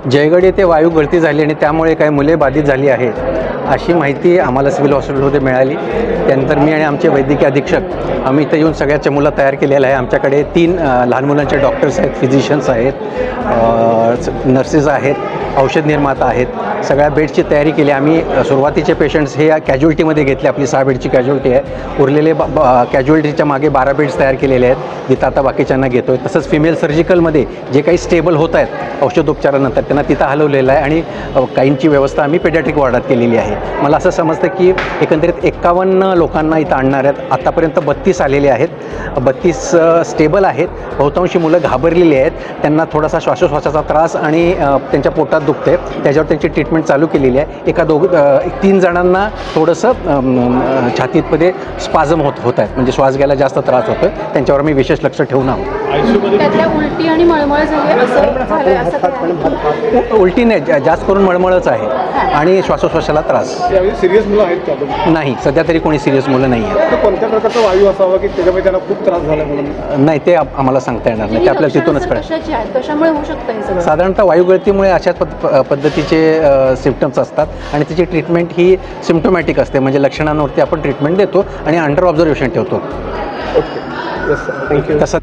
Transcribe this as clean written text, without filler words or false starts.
जयगड येथे वायू गळती झाली आणि त्यामुळे काही मुले बाधित झाली आहेत अशी माहिती आम्हाला सिव्हिल हॉस्पिटलमध्ये मिळाली. त्यानंतर मी आणि आमचे वैद्यकीय अधीक्षक आम्ही इथं येऊन सगळ्या चमूला तयार केलेला आहे. आमच्याकडे 3 लहान मुलांचे डॉक्टर्स आहेत, फिजिशियन्स आहेत, नर्सेस आहेत, औषध निर्माता आहेत. सगळ्या बेडची तयारी केली. आम्ही सुरुवातीचे पेशंट्स हे कॅज्युअल्टीमध्ये घेतले. आपली 6 बेडची कॅज्युअल्टी आहे. उरलेले कॅज्युअल्टीच्या मागे 12 बेड्स तयार केलेले आहेत, जिथं आता बाकीच्यांना घेतो आहे. तसंच फिमेल सर्जिकलमध्ये जे काही स्टेबल होत आहेत औषधोपचारानंतर त्यांना तिथं हलवलेलं आहे आणि काहींची व्यवस्था आम्ही पेडियाट्रिक वॉर्डात केलेली आहे. मला असं समजतं की एकंदरीत 51 लोकांना इथं आणणार आहेत. आतापर्यंत 32 आलेले आहेत. 32 स्टेबल आहेत. बहुतांशी मुलं घाबरलेली आहेत. त्यांना थोडासा श्वासोश्वासाचा त्रास आणि त्यांच्या पोटात दुखते, त्याच्यावर त्यांची ट्रीटमेंट चालू केलेली आहे. 3 जणांना थोडंसं छातीमध्ये स्पाझम होत आहेत, म्हणजे श्वास घ्यायला जास्त त्रास होतो. त्यांच्यावर मी विशेष लक्ष ठेवून आहोत. त्यातल्या उलटी आणि मळमळ झाली असं उलटी नाही, जास्त करून मळमळच आहे आणि श्वासोश्वासाला त्रास. सिरियस मुलं आहेत का? नाही, सध्या तरी कोणी सिरियस मुलं नाही आहेत. कोणत्या प्रकारचा वायू असावा की त्याच्यामुळे त्यांना खूप त्रास झाला म्हणून? नाही, ते आम्हाला सांगता येणार नाही. ते आपल्याला तिथूनच कळेल. कशाची आहेत, कशामुळे होऊ शकतं हे सगळं? साधारणतः वायुगळतीमुळे अशाच पद्धतीचे सिम्पटम्स असतात आणि त्याची ट्रीटमेंट ही सिम्प्टोमॅटिक असते, म्हणजे लक्षणांवरती आपण ट्रीटमेंट देतो आणि अंडर ऑब्झर्वेशन ठेवतो. Okay, yes sir, thank you. तसं